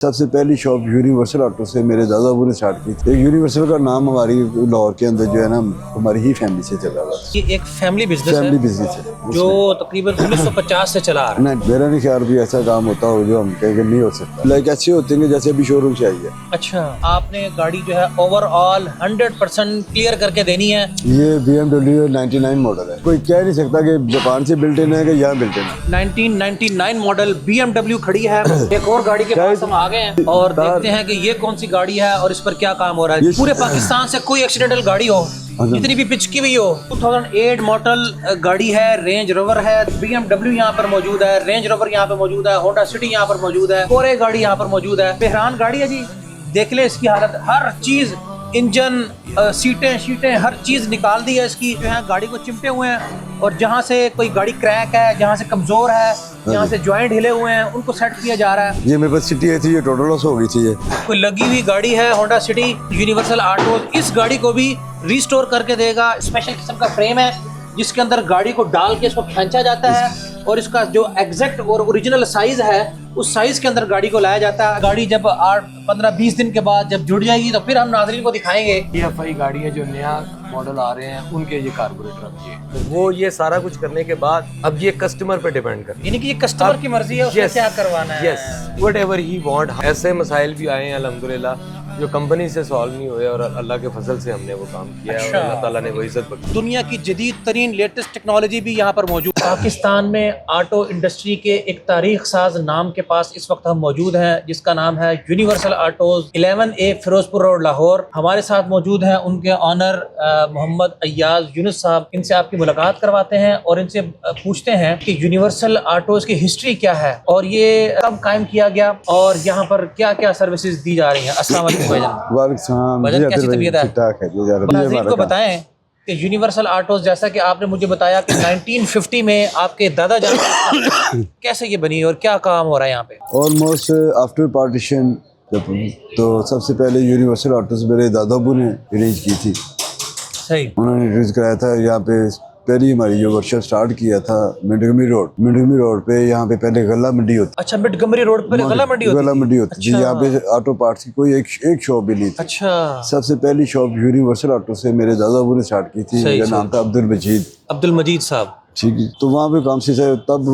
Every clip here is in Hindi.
सबसे पहली शॉप यूनिवर्सल ऑटो से मेरे दादा अबू ने स्टार्ट की थी। यूनिवर्सल का नाम हमारी लाहौर के अंदर जो है ना हमारी ही फैमिली से चला हुआ। ये एक फैमिली बिजनेस है जो तकरीबन 1950 से चला आ रहा है। नहीं, मेरा नहीं ख्याल भी ऐसा काम होता हो जो हम कहेंगे नहीं हो सकता। लाइक ऐसे होते हैं जैसे अभी शोरूम से आई है। अच्छा, आपने गाड़ी जो है ओवरऑल 100% क्लियर करके देनी है। ये BMW 99 मॉडल है। कोई कह नहीं सकता कि जापान से बिल्ट इन है कि यहाँ बिल्ट इन है। 1999 मॉडल BMW खड़ी है। एक और गाड़ी के पास हम आ गए हैं और देखते हैं कि ये कौन सी गाड़ी है और इस पर क्या काम हो रहा है। पूरे पाकिस्तान से कोई एक्सीडेंटल गाड़ी हो, जितनी भी पिच की हुई हो, 2008 मॉडल गाड़ी है, रेंज रोवर है, BMW यहाँ पर मौजूद है, रेंज रोवर यहाँ पे मौजूद है, होंडा सिटी यहाँ पर मौजूद है, और एक गाड़ी यहाँ पर मौजूद है। बेहरान गाड़ी है जी, देख ले इसकी हालत, हर चीज, इंजन, सीटें हर चीज निकाल दी है इसकी। जो है गाड़ी को चिमटे हुए हैं और जहाँ से कोई गाड़ी क्रैक है, जहाँ से कमजोर है, यहाँ से जॉइंट हिले हुए हैं, उनको सेट किया जा रहा है। ये मेरे पास सिटी आई थी, ये टोटल लॉस हो गई थी। ये कोई लगी हुई गाड़ी है होंडा सिटी यूनिवर्सल ऑटो, इस गाड़ी को भी रिस्टोर करके देगा। स्पेशल किस्म का फ्रेम है जिसके अंदर गाड़ी को डाल के इसको खींचा जाता है और इसका जो एग्जैक्ट और ओरिजिनल साइज है उस साइज के अंदर गाड़ी को लाया जाता है। गाड़ी जब 8-15-20 दिन के बाद जब जुड़ जाएगी तो फिर हम नाज़रीन को दिखाएंगे। TFI गाड़ी है जो नया मॉडल आ रहे हैं उनके ये कार्बोरेटर अब ये तो वो ये सारा कुछ करने के बाद अब ये कस्टमर पे डिपेंड करता है, यानी कि ये कस्टमर की मर्जी है उसने क्या करवाना है। Yes, whatever he want. ऐसे मसाइल भी आए हैं अल्हम्दुलिल्लाह जो कंपनी से सॉल्व नहीं हुए और अल्लाह के फजल से हमने वो काम किया है और अल्लाह ताला ने वो इज्जत बख्शी। दुनिया की जदीद तरीन लेटेस्ट टेक्नोलॉजी भी यहाँ पर मौजूद। पाकिस्तान में ऑटो इंडस्ट्री के एक तारीख साज नाम के पास इस वक्त हम मौजूद हैं जिसका नाम है Universal Autos, 11A Ferozepur road Lahore. हमारे साथ मौजूद हैं उनके ऑनर मोहम्मद अय्याज यूनुस साहब। इनसे आपकी मुलाकात करवाते हैं और इनसे पूछते हैं कि यूनिवर्सल ऑटोज की हिस्ट्री क्या है और ये कब कायम किया गया और यहाँ पर क्या क्या सर्विसेज दी जा रही हैं। अस्सलाम वालेकुम भाईजान, कैसी तबीयत है? नाज़रीन को बताएं कि यूनिवर्सल ऑटोज, जैसा कि आपने मुझे बताया कि 1950 में आपके दादा जान कैसे ये बनी और क्या काम हो रहा है यहाँ पे? ऑलमोस्ट आफ्टर पार्टीशन तो सबसे पहले यूनिवर्सल ऑटोज मेरे दादा अबू ने अरेंज की थी। सही, उन्होंने अरेंज कराया था। यहाँ पे पहली हमारी जो वर्कशॉप स्टार्ट किया था मिडगमी रोड पे। यहाँ पे पहले गला मंडी होती। अच्छा, मिडगमरी रोड पर गला मंडी होती थी। यहाँ पे ऑटो पार्ट्स की कोई एक शॉप भी नहीं थी। अच्छा, सबसे पहली शॉप यूनिवर्सल ऑटो से मेरे दादा अबू ने स्टार्ट की थी। मेरा नाम था अब्दुल मजीद साहब। ठीक है, तो वहाँ पे काम से तब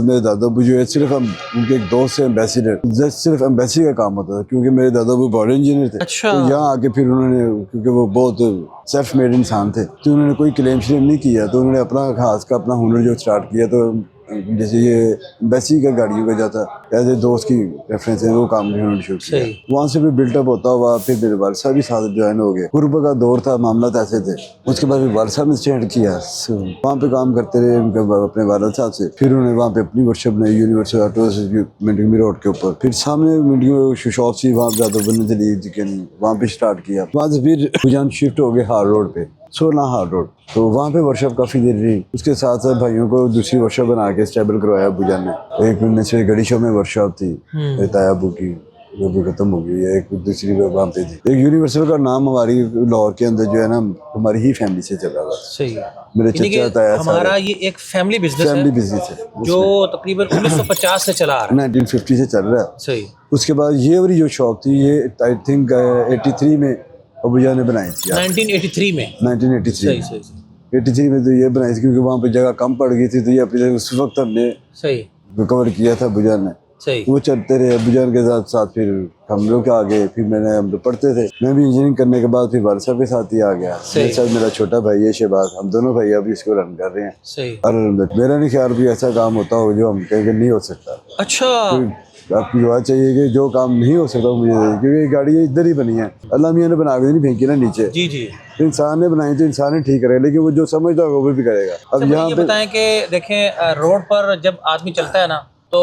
मेरे दादा अबू जो है सिर्फ हम उनके एक दोस्त से एम्बेसडर, सिर्फ एम्बेसी का काम होता था क्योंकि मेरे दादा अबू बॉर्डर इंजीनियर थे। अच्छा। तो यहाँ आके फिर उन्होंने, क्योंकि वो बहुत सेल्फ मेड इंसान थे, तो उन्होंने कोई क्लेम श्लेम नहीं किया। तो उन्होंने अपना खास का अपना हुनर जो स्टार्ट किया। तो जैसे ये एम्बेसी का गाड़ियों का जाता एज ए दोस्त की रेफरेंस है वो काम उन्होंने शुरू किया। वहाँ से भी बिल्टअप होता हुआ फिर मेरे वालसा भी साथ ज्वाइन हो गए। गुरुब का दौर था, मामला ऐसे थे। उसके बाद फिर वालसा में स्टैंड किया, वहाँ पे काम करते रहे उनके अपने वालद साहब से। फिर उन्होंने वहाँ पे अपनी वर्कशॉप बनाई यूनिवर्सल ऑटो मिडगमी रोड के ऊपर। फिर सामने मिडगमी शॉप थी, वहाँ ज़्यादा बनने चली चिकन, वहाँ पे स्टार्ट किया। वहाँ से फिर भुजान शिफ्ट हो गए हार रोड पे, 16 हार रोड। तो वहाँ पे वर्कशॉप काफ़ी देर रही। उसके साथ साथ भाइयों को दूसरी वर्कशॉप बना के स्टेबल करवाया भुजान ने। एक में से गड़ी शो में वर्कशॉप थी तायाबू की, वो भी खत्म हो गई है। एक दूसरी वहाँ पे थी। एक यूनिवर्सल का नाम हमारी लाहौर के अंदर जो है ना हमारी ही फैमिली से चला हुआ। सही, मेरे चचा ताया, हमारा ये एक फैमिली बिजनेस है जो तकरीबन 1950 से चला आ रहा है। 1950 से चल रहा है। सही। उसके बाद ये वाली जो शॉप थी ये आई थिंक 83 में अबूजा ने बनाई थी। 1983 में। 1983 सही। 83 में तो ये बनाई थी क्योंकि वहाँ पे जगह कम पड़ गई थी। तो ये अपने उस वक्त हमने सही कवर किया था बुजान ने। सही। वो चलते रहे बुजान के साथ साथ। फिर हम लोग आ गए। फिर हम लोग पढ़ते थे। मैं भी इंजीनियरिंग करने के बाद फिर वालसा के साथ ही आ गया। मेरे साथ मेरा छोटा भाई है शहबाज, हम दोनों भाई अभी इसको रन कर रहे हैं। सही। और मेरा नहीं ख्याल भी ऐसा काम होता हो जो हम कहेंगे नहीं हो सकता। अच्छा, आपकी दुआ चाहिए कि जो काम नहीं हो सकता मुझे, क्योंकि गाड़ी इधर ही बनी है, अल्लाह मियाँ ने बना के नहीं फेंकी ना नीचे। जी जी, तो इंसान ने बनाई तो इंसान ही ठीक करेगा, लेकिन वो जो समझता होगा वो भी करेगा। अब यहाँ पे बताएं कि देखें रोड पर जब आदमी चलता है ना तो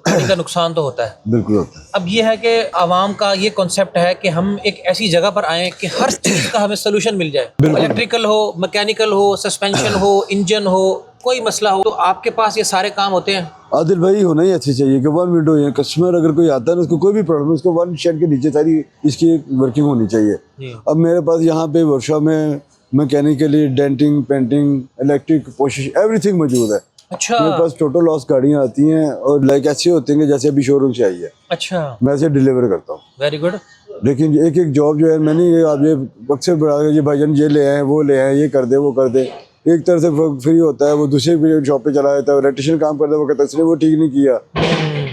गाड़ी का नुकसान तो होता है, बिल्कुल होता है। अब ये है कि आवाम का ये कॉन्सेप्ट है कि हम एक ऐसी जगह पर आए कि हर चीज़ का हमें सोल्यूशन मिल जाए। इलेक्ट्रिकल हो, मैकेनिकल हो, सस्पेंशन हो, इंजन हो, कोई मसला हो, तो आपके पास ये सारे काम होते हैं। आदिल भाई होना ही अच्छी चाहिए कि 1 विंडो है। कस्टमर अगर कोई आता है ना उसको कोई भी प्रॉब्लम, उसको 1 शेड के नीचे सारी इसकी वर्किंग होनी चाहिए। अब मेरे पास यहाँ पे वर्कशॉप में mechanically denting, painting, electric, polish everything मौजूद है। अच्छा मेरे पास टोटल लॉस गाड़ियाँ आती हैं और लाइक ऐसे होते हैं कि जैसे अभी शोरूम से आई है, अच्छा, मैं ऐसे डिलीवर करता हूँ। Very good. लेकिन एक एक जॉब जो है मैंने ये आप ये अक्सर बढ़ा ये भाईजान ये ले आए वो ले आए ये कर दे वो कर दे, एक तरह से फ्री होता है, वो दूसरे शॉप पे चला जाता है, इलेक्ट्रिशियन काम करता है, वो कहता है उसने वो ठीक नहीं किया,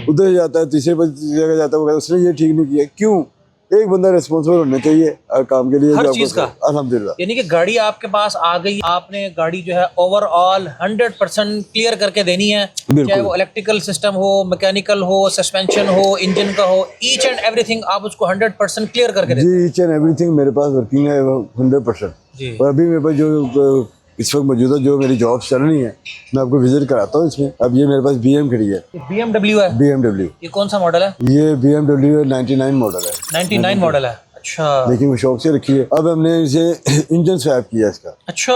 उधर जाता है तीसरे जगह जाता है, वो कहता है उसने ये ठीक नहीं किया। क्यों? एक बंदा रिस्पॉन्सिबल होना चाहिए काम के लिए, हर चीज का अल्हम्दुलिल्लाह। यानी कि गाड़ी आपके पास आ गई, आपने गाड़ी जो है ओवरऑल 100% क्लियर करके देनी है, चाहे वो इलेक्ट्रिकल सिस्टम हो, मैकेनिकल हो, सस्पेंशन हो, इंजन का हो, ईच एंड एवरीथिंग आप उसको 100% क्लियर करके देते जी। ईच एंड एवरीथिंग मेरे पास वर्किंग है 100%। जी। और अभी मेरे पास जो इस वक्त मौजूदा जो मेरी जॉब चल रही है मैं आपको विजिट कराता हूँ इसमें। अब ये मेरे पास BM खड़ी है, BMW है, BMW। ये कौन सा मॉडल है? ये BMW 99 मॉडल है, 99 मॉडल है। अच्छा लेकिन वो शौक से रखी है। अब हमने इसे इंजन स्वैप किया इसका, अच्छा,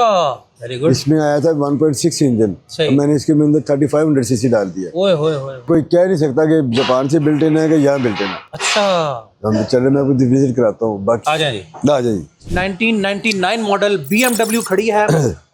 वेरी गुड। इसमें आया था 1.6 इंजन, सही। मैंने इसके अंदर 3500 सीसी डाल दिया। ओए होए होए, कोई कह नहीं सकता कि जापान से बिल्ट इन है कि यहाँ बिल्ट इन है। अच्छा, हम चले मैं आपको विजिट कराता हूँ, बाकी आ जाए जी। आ जाइए। 1999 मॉडल BMW खड़ी है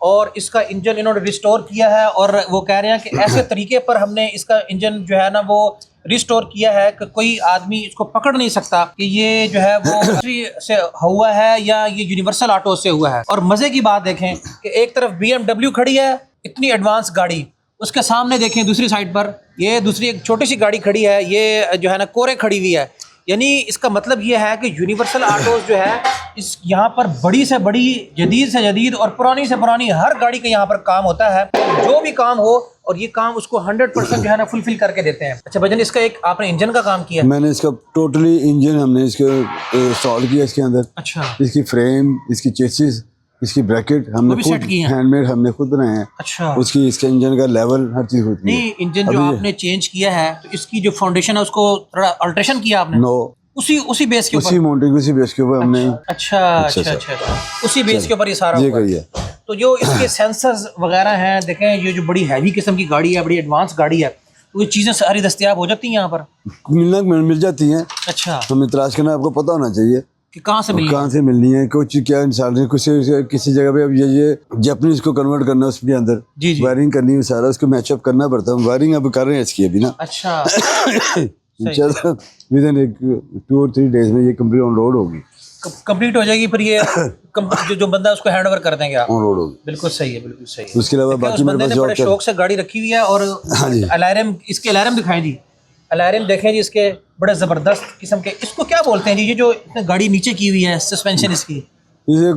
और इसका इंजन इन्होंने रिस्टोर किया है, और वो कह रहे हैं कि ऐसे तरीके पर हमने इसका इंजन जो है ना वो रिस्टोर किया है कि कोई आदमी इसको पकड़ नहीं सकता कि ये जो है वो फैक्ट्री से हुआ है या ये यूनिवर्सल ऑटो से हुआ है। और मजे की बात देखें कि एक तरफ BMW खड़ी है, इतनी एडवांस गाड़ी, उसके सामने देखें दूसरी साइड पर ये दूसरी एक छोटी सी गाड़ी खड़ी है, ये जो है ना कोरे खड़ी हुई है। यानी इसका मतलब ये है कि यूनिवर्सल ऑटोज जो है इस यहाँ पर बड़ी से बड़ी, जदीद से जदीद और पुरानी से पुरानी हर गाड़ी का यहाँ पर काम होता है, जो भी काम हो, और ये काम उसको 100% जो है ना फुलफिल करके देते हैं। अच्छा भजन, इसका एक आपने इंजन का काम किया? मैंने इसका टोटली इंजन हमने इसके इंस्टॉल किया इसके अंदर। अच्छा, इसकी फ्रेम, इसकी चेसिस, इसकी ब्रैकेट हमने खुद हैंडमेड हमने खुद बनाए हैं। अच्छा, उसकी इसके इंजन का लेवल हर चीज होती है। नहीं इंजन जो आपने चेंज किया है तो इसकी जो फाउंडेशन है उसको थोड़ा अल्ट्रेशन किया आपने? नो, उसी बेस के ऊपर, उसी माउंटिंग उसी बेस के ऊपर हमने। अच्छा, उसी बेस के ऊपर ये सारा हुआ है। तो जो इसके सेंसर्स वगैरह हैं, देखें ये जो बड़ी हैवी किस्म की गाड़ी है, बड़ी एडवांस गाड़ी है, तो ये चीज़ें सारी दस्तयाब हो जाती हैं यहाँ पर? मिल जाती हैं। अच्छा, हमें तलाश करना आपको पता होना चाहिए कि कहाँ से मिलनी है, कुछ क्या इंसान कुछ किसी जगह पे। अब ये जापानीज को कन्वर्ट करना है, उसके अंदर जी। वायरिंग करनी है, सारा उसको मैचअप करना पड़ता है। वायरिंग अब कर रहे हैं इसकी अभी ना। अच्छा विद इन 2 और 3 डेज में ये कंप्लीट ऑन रोड होगी, कंप्लीट हो जाएगी। फिर ये जो बंदा उसको हैंड ओवर कर देंगे आप? ऑन रोड होगी। बिल्कुल सही है, बिल्कुल सही है। उसके अलावा बाकी मेरे पास बड़े शौक से गाड़ी रखी हुई है। और अलार्म, इसके अलार्म दिखाएं जी, अलार्म देखें जी, इसके बड़े जबरदस्त किस्म के, इसको क्या बोलते हैं जी, ये जो गाड़ी नीचे की हुई है सस्पेंशन इसकी? इसे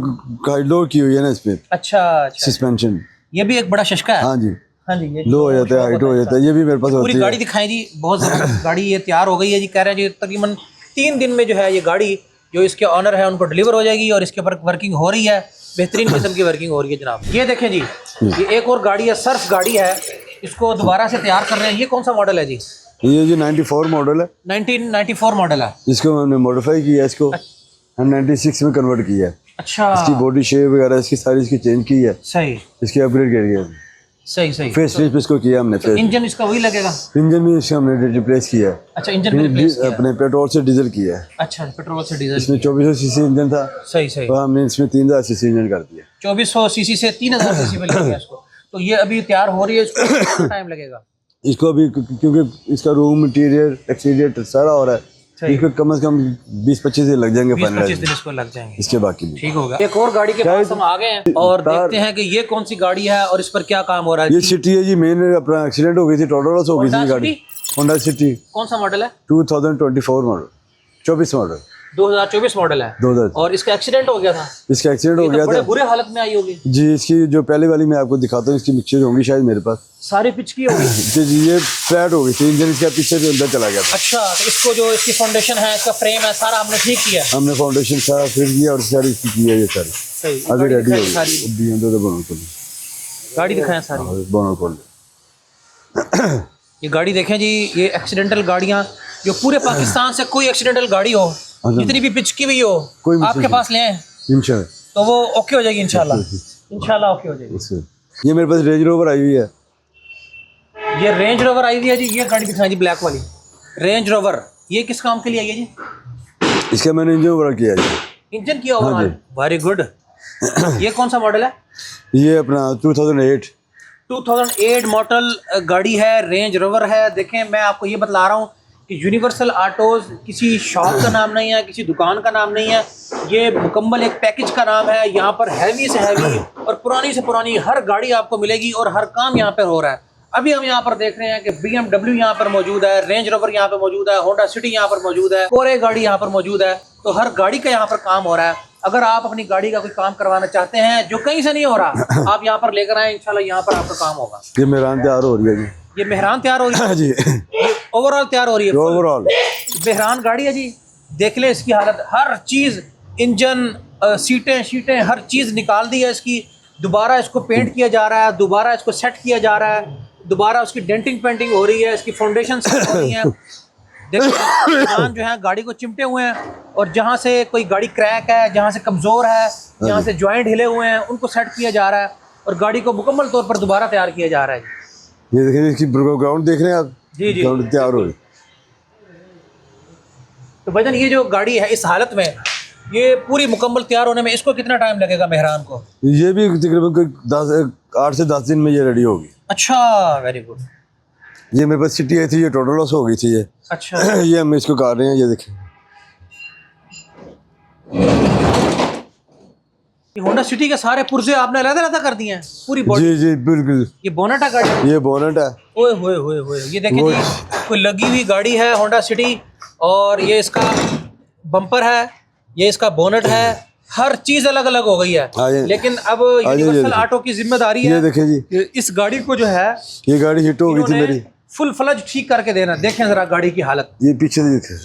गाइड डोर की हुई है ना इस पे। अच्छा, सस्पेंशन ये भी एक बड़ा शशका है। हाँ जी, हाँ जी, ये लो हो जाता है, हाइट हो जाता है, ये भी मेरे पास होती है। पूरी गाड़ी दिखाएं जी, बहुत जबरदस्त गाड़ी ये तैयार हो गई है जी। कह रहे हैं जी तकरीबन 3 दिन में जो है ये गाड़ी, जो इसके ऑनर है उनको डिलीवर हो जाएगी, और इसके ऊपर वर्किंग हो रही है, बेहतरीन किस्म की वर्किंग हो रही है जनाब। ये देखें जी, ये एक और गाड़ी है, सर्फ गाड़ी है, इसको दोबारा से तैयार कर रहे हैं। ये कौन सा मॉडल है जी? ये जी 94 मॉडल है, 1994 मॉडल है। इसको हमने मॉडिफाई किया, इसको 96 में कन्वर्ट किया है। अच्छा, इसकी बॉडी शेप वगैरह इसकी सारी इसकी चेंज की है, सही इसकी अपग्रेड कर दिया, सही। फेस लिफ्ट इसको किया हमने। तो इंजन इसका वही लगेगा? इंजन भी इसका हमने रिप्लेस किया है। अच्छा, इंजन भी रिप्लेस किया अपने पेट्रोल से डीजल किया है। अच्छा, पेट्रोल से डीजल। इसमें 2400 सीसी इंजन था, सही तो हमने इसमें 3000 सीसी इंजन कर दिया। 2400 सीसी से 3000 सीसी में लग गया इसको। तो ये अभी तैयार हो रही है, इसको कितना टाइम लगेगा? इसको अभी क्योंकि इसका रूम इंटीरियर एक्सटीरियर सारा हो रहा है, इसको कम से कम 20-25 दिन लग जाएंगे, 20-25 दिन इसको लग जाएंगे, इसके बाकी भी ठीक होगा। एक और गाड़ी के पास हम आ गए हैं और देखते हैं कि ये कौन सी गाड़ी है और इस पर क्या काम हो रहा है। ये सिटी है जी, मेन अपना एक्सीडेंट हो गई थी, टोटल लॉस हो गई थी गाड़ी। होंडा सिटी कौन सा मॉडल है? 2024 मॉडल, 24 मॉडल, 2024 मॉडल है। 2000। और इसका एक्सीडेंट हो गया था? इसका एक्सीडेंट हो गया था, बड़े बुरे हालत में आई होगी जी। इसकी जो पहले वाली मैं आपको दिखाता हूँ, इसकी मिक्सचर होंगी शायद मेरे पास, सारी पिच की होगी जी। ये फ्लैट हो गई थी, इंजन इसका पीछे से अंदर चला गया था। अच्छा, तो इसको जो इसकी फाउंडेशन है, इसका फ्रेम है, सारा हमने ठीक किया? हमने फाउंडेशन सारा फिट किया और सारी इसकी की है, ये सारी सही अभी रेडी हो गई। गाड़ी दिखाएं सारी, बोनर खोल। ये गाड़ी देखें जी, ये एक्सीडेंटल गाड़ियाँ जो पूरे पाकिस्तान से कोई एक्सीडेंटल गाड़ी हो, जितनी भी पिच की हुई हो, आपके पास ले आए इंशाल्लाह, तो वो ओके हो जाएगी इंशाल्लाह ओके हो जाएगी। ये मेरे पास रेंज रोवर आई हुई है, ये रेंज रोवर आई हुई है जी। ये गाड़ी दिखाई जी, ब्लैक वाली रेंज रोवर, ये किस काम के लिए आई है जी? इसका मैंने इंजन ओवर किया है, इंजन किया ओवरऑल, वेरी गुड। ये कौन सा मॉडल है? ये अपना 2008 2008 मॉडल गाड़ी है, रेंज रोवर है। देखें, मैं आपको ये बतला रहा हूँ कि यूनिवर्सल ऑटोज़ किसी शॉप का नाम नहीं है, किसी दुकान का नाम नहीं है, ये मुकम्मल एक पैकेज का नाम है। यहाँ पर हैवी से हैवी और पुरानी से पुरानी हर गाड़ी आपको मिलेगी और हर काम यहाँ पर हो रहा है। अभी हम यहाँ पर देख रहे हैं कि BMW यहाँ पर मौजूद है, रेंज रोवर यहाँ पर मौजूद है, होंडा सिटी यहाँ पर मौजूद है, कोरे गाड़ी यहाँ पर मौजूद है। तो हर गाड़ी का यहाँ पर काम हो रहा है। अगर आप अपनी गाड़ी का कोई काम करवाना चाहते हैं जो कहीं से नहीं हो रहा, आप यहाँ पर लेकर आए, इंशाल्लाह यहाँ पर आपका काम होगा। ये मेहरान तैयार हो रही है जी। ये मेहरान तैयार हो रही है जी, ओवरऑल तैयार हो रही है। ओवरऑल मेहरान गाड़ी है जी। देख ले इसकी हालत, हर चीज़, इंजन, सीटें हर चीज़ निकाल दी है इसकी। दोबारा इसको पेंट किया जा रहा है, दोबारा इसको सेट किया जा रहा है, दोबारा उसकी डेंटिंग पेंटिंग हो रही है, इसकी फाउंडेशन सेट हो रही है। देखो इंसान जो है गाड़ी को चिमटे हुए हैं और जहाँ से कोई गाड़ी क्रैक है, जहाँ से कमज़ोर है, जहाँ से जॉइंट हिले हुए हैं, उनको सेट किया जा रहा है और गाड़ी को मुकम्मल तौर पर दोबारा तैयार किया जा रहा है। ये देखिए, इसकी ग्राउंड देख रहे हैं आप? जी जी, ग्राउंड तैयार हो रही। तो भाईजान ये जो गाड़ी है इस हालत में, ये पूरी मुकम्मल तैयार होने में इसको कितना टाइम लगेगा मेहरान को? ये भी तकरीबन 8 से 10 दिन में ये रेडी होगी। अच्छा, वेरी गुड। ये मेरे पास सिटी आई थी, ये टोटल लॉस हो गई थी ये। अच्छा ये हम इसको काट रहे हैं, ये देखिए। होंडा सिटी के सारे पुर्जे आपने अलग-अलग कर दिए हैं, पूरी बॉडी? जी जी बिल्कुल। ये बोनट है गाड़ी? ये बोनट है। ओए होए होए होए, ये देखिए जी, कोई लगी हुई गाड़ी है होंडा सिटी और ये इसका बम्पर है, ये इसका बोनट है, हर चीज अलग अलग हो गई है। लेकिन अब यूनिवर्सल ऑटो की जिम्मेदारी है, ये देखिए जी, इस गाड़ी को जो है, ये गाड़ी हिट हो गई थी मेरी, फुल फ्लज ठीक करके देना। देखें जरा गाड़ी की हालत, ये पीछे देखें,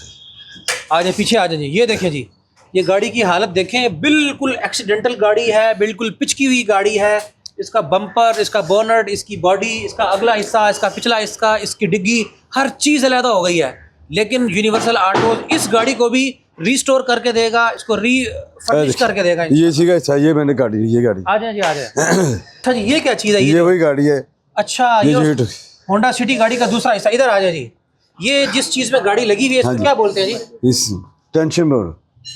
आ जाए पीछे आ जाए। ये देखें जी, ये गाड़ी की हालत देखें, बिल्कुल एक्सीडेंटल गाड़ी है, बिल्कुल पिचकी हुई गाड़ी है। इसका बम्पर, इसका बोनट, इसकी बॉडी, इसका अगला हिस्सा, इसका पिछला हिस्सा, इसकी डिग्गी, हर चीज़ अलग हो गई है। लेकिन यूनिवर्सल ऑटो इस गाड़ी को भी रिस्टोर करके देगा, इसको फर्निश करके देगा। ये इसी का हिस्सा, ये मैंने काटी, ये गाड़ी। आ जाए जी, आ जाए। अच्छा जी, ये क्या चीज़ है? ये वही गाड़ी है। अच्छा, ये होंडा सिटी गाड़ी का दूसरा हिस्सा। इधर आ जाए जी, ये जिस चीज़ में गाड़ी लगी हुई है इसको क्या बोलते हैं जी? इस टेंशन में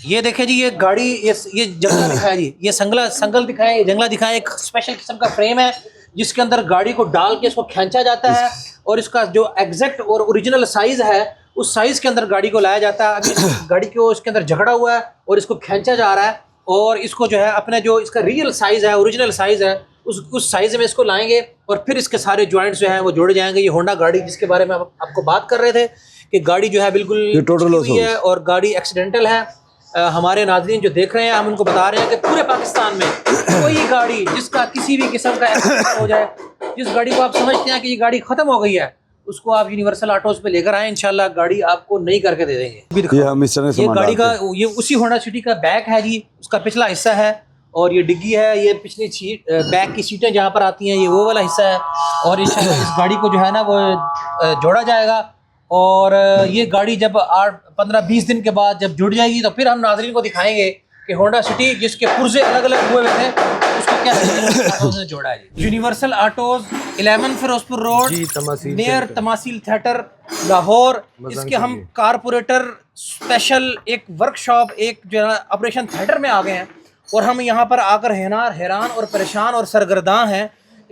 ये देखे जी, ये गाड़ी, ये जंगला दिखाया जी, ये संगल दिखाया, ये जंगला दिखाया। एक स्पेशल किस्म का फ्रेम है जिसके अंदर गाड़ी को डाल के इसको खींचा जाता है और इसका जो एग्जैक्ट और ओरिजिनल साइज है उस साइज के अंदर गाड़ी को लाया जाता है। अभी गाड़ी को इसके अंदर झगड़ा हुआ है और इसको खींचा जा रहा है और इसको जो है अपने जो इसका रियल साइज है, ओरिजिनल साइज है, उस साइज में इसको लाएंगे और फिर इसके सारे जॉइंट्स जो हैं वो जोड़े जाएंगे। ये होंडा गाड़ी जिसके बारे में आपको बात कर रहे थे कि गाड़ी जो है बिल्कुल टोटल हुई है और गाड़ी एक्सीडेंटल है। हमारे नाज़रीन जो देख रहे हैं, हम उनको बता रहे हैं कि पूरे पाकिस्तान में कोई गाड़ी जिसका किसी भी किस्म का एक्सीडेंट हो जाए, जिस गाड़ी को आप समझते हैं कि ये गाड़ी ख़त्म हो गई है, उसको आप यूनिवर्सल ऑटोज़ पे लेकर आए, इंशाल्लाह गाड़ी आपको नई करके दे देंगे। ये हम इस तरह ये गाड़ी का, ये उसी होंडा सिटी का बैक है जी, उसका पिछला हिस्सा है और ये डिग्गी है, ये पिछली सीट, बैक की सीटें जहाँ पर आती हैं, ये वो वाला हिस्सा है। और इंशाल्लाह इस गाड़ी को जो है ना वो जोड़ा जाएगा और ये गाड़ी जब 15-20 दिन के बाद जब जुड़ जाएगी तो फिर हम नाज़रीन को दिखाएंगे कि होंडा सिटी जिसके पुर्जे अलग अलग हुए थे उसको कैसे जोड़ा है। Universal Autos 11 Ferozepur road near Tamaseel theatre Lahore, इसके हम कारपोरेटर स्पेशल एक वर्कशॉप, एक जो है ऑपरेशन थिएटर में आ गए हैं और हम यहाँ पर आकर हैरान और परेशान और सरगर्दां हैं।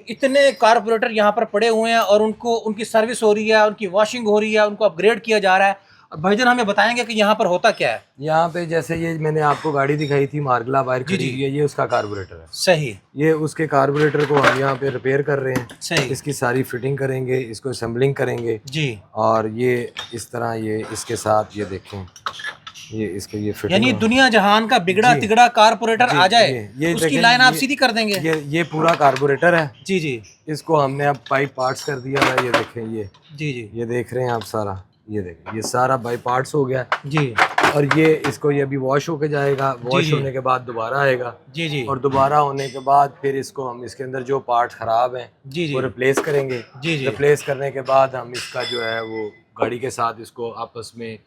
इतने कारपोरेटर यहाँ पर पड़े हुए हैं और उनकी सर्विस हो रही है, उनकी वॉशिंग हो रही है, उनको अपग्रेड किया जा रहा है। और भाईजान हमें बताएंगे कि यहाँ पर होता क्या है। यहाँ पे जैसे ये मैंने आपको गाड़ी दिखाई थी मार्गला बाहर खड़ी है, ये उसका कार्बोरेटर है। सही, ये उसके कार्बोरेटर को हम यहाँ पे रिपेयर कर रहे हैं। सही, इसकी सारी फिटिंग करेंगे, इसको असेंबलिंग करेंगे जी। और ये इस तरह ये इसके साथ ये देखें, ये इसको ये फिटिंग, यानी दुनिया जहान का बिगड़ा तिगड़ा कारपोरेटर आ जाए, ये उसकी लाइन आप सीधी कर देंगे। ये पूरा कार्बोरेटर है जी जी। इसको हमने अब पाइप पार्ट्स कर दिया है। ये देखें, ये जी जी, ये देख रहे हैं आप सारा, ये देखें, ये सारा बाई पार्ट्स हो गया जी। और ये इसको ये अभी वॉश होके जाएगा, वॉश होने के बाद दोबारा आएगा जी जी। और दोबारा होने के बाद फिर इसको हम इसके अंदर जो पार्ट खराब हैं जी जी वो रिप्लेस करेंगे जी जी। रिप्लेस करने के बाद हम इसका जो है वो गाड़ी के साथ इसको आपस में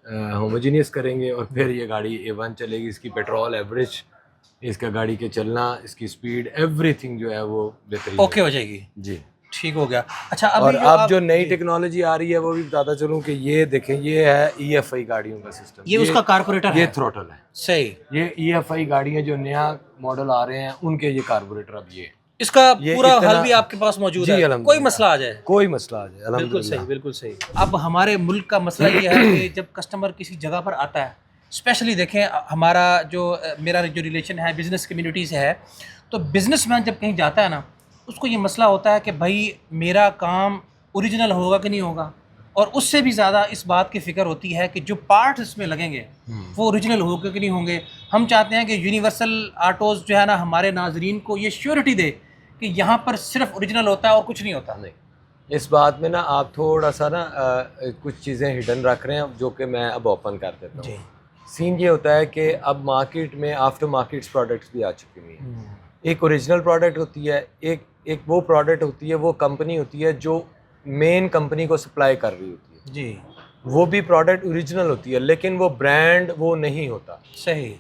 होमोजीनियस करेंगे और फिर ये गाड़ी A1 चलेगी। इसकी पेट्रोल एवरेज, इसका गाड़ी के चलना, इसकी स्पीड, एवरीथिंग जो है वो बेहतरीन ओके हो जाएगी जी। ठीक हो गया। अच्छा, और अब जो नई टेक्नोलॉजी आ रही है वो भी बताता चलूं कि ये देखें, ये है EFI गाड़ियों का सिस्टम। ये उसका कार्बोरेटर, ये थ्रोटल है। सही। ये EFI गाड़ियां जो नया मॉडल आ रहे हैं उनके ये कार्बोरेटर अब ये इसका ये पूरा इतना- हल भी आपके पास मौजूद जी, है, कोई अल्हम्दुलिल्लाह। मसला आ जाए। कोई मसला आ जाए बिल्कुल अल्हम्दुलिल्लाह। सही, बिल्कुल सही। अब हमारे मुल्क का मसला ये है कि जब कस्टमर किसी जगह पर आता है, स्पेशली देखें हमारा जो मेरा जो रिलेशन है बिज़नेस कम्युनिटी से है, तो बिज़नेसमैन जब कहीं जाता है ना, उसको ये मसला होता है कि भाई मेरा काम ओरिजिनल होगा कि नहीं होगा, और उससे भी ज़्यादा इस बात की फ़िक्र होती है कि जो पार्ट्स इसमें लगेंगे वो ओरिजिनल होंगे कि नहीं होंगे। हम चाहते हैं कि यूनिवर्सल ऑटोज़ जो है ना हमारे नाजरीन को ये श्योरिटी दे कि यहाँ पर सिर्फ ओरिजिनल होता है और कुछ नहीं होता। नहीं, इस बात में ना आप थोड़ा सा ना कुछ चीज़ें हिडन रख रहे हैं जो कि मैं अब ओपन कर देता हूँ। जी। सीन ये होता है कि अब मार्केट में आफ्टर मार्केट्स प्रोडक्ट्स भी आ चुकी हुई हैं। एक ओरिजिनल प्रोडक्ट होती है, एक वो प्रोडक्ट होती है, वो कंपनी होती है जो मेन कंपनी को सप्लाई कर रही होती है। जी, वो भी प्रोडक्ट ओरिजिनल होती है लेकिन वो ब्रांड वो नहीं होता। सही।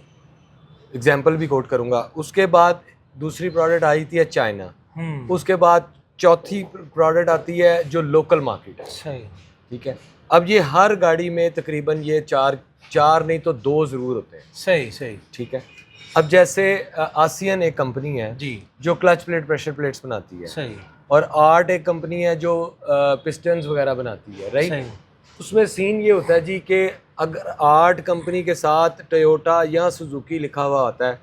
एग्जाम्पल भी कोट करूँगा। उसके बाद दूसरी प्रोडक्ट आई थी है चाइना, उसके बाद चौथी प्रोडक्ट आती है जो लोकल मार्केट है। सही। ठीक है, अब ये हर गाड़ी में तकरीबन ये चार नहीं तो 2 ज़रूर होते हैं। सही सही। ठीक है, अब जैसे आसियन एक कंपनी है जी। जो क्लच प्लेट प्रेशर प्लेट्स बनाती है, सही और आर्ट एक कंपनी है जो पिस्टन्स वगैरह बनाती है, राइट। सही। उसमें सीन ये होता है जी कि अगर आर्ट कंपनी के साथ टोयोटा या सुजुकी लिखा हुआ होता है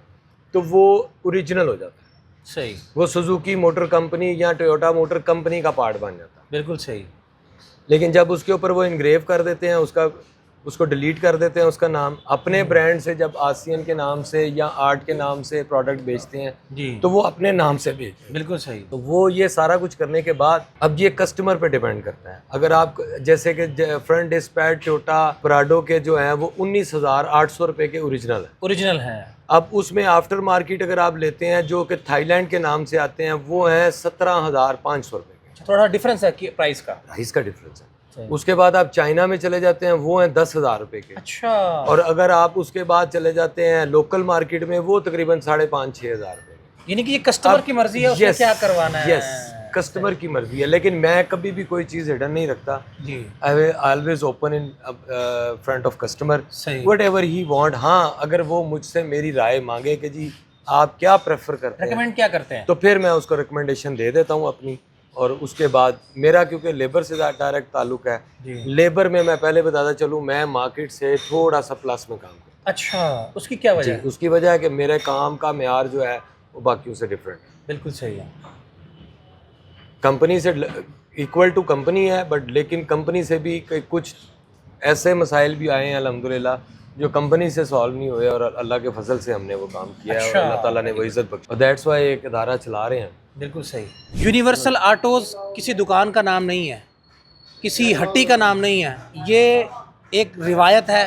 तो वो ओरिजिनल हो जाता है। सही। वो सुजुकी मोटर कंपनी या टोयोटा मोटर कंपनी का पार्ट बन जाता है। बिल्कुल सही। लेकिन जब उसके ऊपर वो इनग्रेव कर देते हैं, उसको डिलीट कर देते हैं उसका नाम, अपने ब्रांड से जब आसियन के नाम से या आर्ट के नाम से प्रोडक्ट बेचते हैं जी। तो वो अपने नाम से बेचते हैं। बिल्कुल सही। तो वो ये सारा कुछ करने के बाद अब ये कस्टमर पे डिपेंड करता है। अगर आप जैसे कि फ्रंट डिस्पैच टोयोटा प्राडो के जो हैं वो 19,800 रुपये के ओरिजिनल है। ओरिजिनल है। अब उसमें आफ्टर मार्केट अगर आप लेते हैं जो कि थाईलैंड के नाम से आते हैं वो हैं 17,500 रुपये के। थोड़ा डिफरेंस है कि प्राइस का। प्राइस का डिफरेंस है। उसके बाद आप चाइना में चले जाते हैं वो हैं 10,000 रुपये के। अच्छा। और अगर आप उसके बाद चले जाते हैं लोकल मार्केट में वो तकरीबन 5,500-6,000 रुपये। यानी कि ये कस्टमर की मर्जी है, उसमें क्या करवाना है। यस, कस्टमर की मर्जी है। लेकिन मैं कभी भी कोई चीज़ हिडन नहीं रखता। जी। I always open in front of customer, सही। Whatever he want. हाँ, अगर वो मुझसे मेरी राय मांगे कि जी आप क्या प्रेफर करते हैं, रेकमेंड क्या करते हैं, तो फिर मैं उसको रिकमेंडेशन दे देता हूँ अपनी। और उसके बाद मेरा क्योंकि लेबर से डायरेक्ट ताल्लुक है, लेबर में मैं पहले बताता चलूँ मैं मार्केट से थोड़ा सा प्लस में काम करता हूँ। अच्छा, उसकी क्या वजह है? उसकी वजह है कि मेरे काम का मेयार जो है वो बाकियों से डिफरेंट है। बिल्कुल सही है। कंपनी से इक्वल टू कंपनी है, बट लेकिन कंपनी से भी कुछ ऐसे मसाइल भी आए हैं अल्हम्दुलिल्लाह जो कंपनी से सॉल्व नहीं हुए, और अल्लाह के फजल से हमने वो काम किया है। और अल्लाह ताला ने वो इज़्ज़त बख्शी, और दैट्स वाई एक इदारा चला रहे हैं। बिल्कुल सही। यूनिवर्सल ऑटोज़ किसी दुकान का नाम नहीं है, किसी हट्टी का नाम नहीं है। ये एक रिवायत है,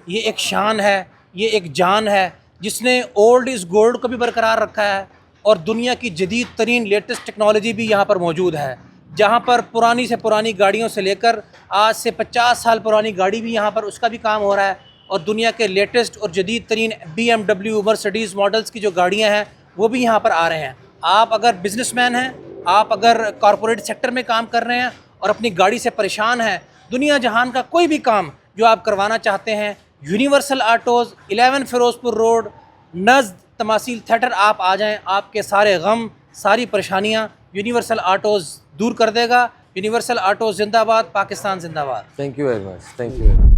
ये एक शान है, ये एक जान है जिसने ओल्ड इज़ गोल्ड को भी बरकरार रखा है, और दुनिया की जदीद तरीन लेटेस्ट टेक्नोलॉजी भी यहाँ पर मौजूद है। जहाँ पर पुरानी से पुरानी गाड़ियों से लेकर आज से 50 साल पुरानी गाड़ी भी यहाँ पर उसका भी काम हो रहा है, और दुनिया के लेटेस्ट और जदीद तरीन BMW मर्सिडीज़ मॉडल्स की जो गाड़ियाँ हैं वो भी यहाँ पर आ रहे हैं। आप अगर बिजनेसमैन हैं, आप अगर कॉरपोरेट सेक्टर में काम कर रहे हैं और अपनी गाड़ी से परेशान हैं, दुनिया जहान का कोई भी काम जो आप करवाना चाहते हैं, यूनिवर्सल ऑटोज़ 11 फिरोजपुर रोड नज़द तमासील थिएटर आप आ जाएं। आपके सारे गम, सारी परेशानियां यूनिवर्सल ऑटोज़ दूर कर देगा। यूनिवर्सल ऑटोज़ जिंदाबाद, पाकिस्तान जिंदाबाद। Thank you very much, thank you.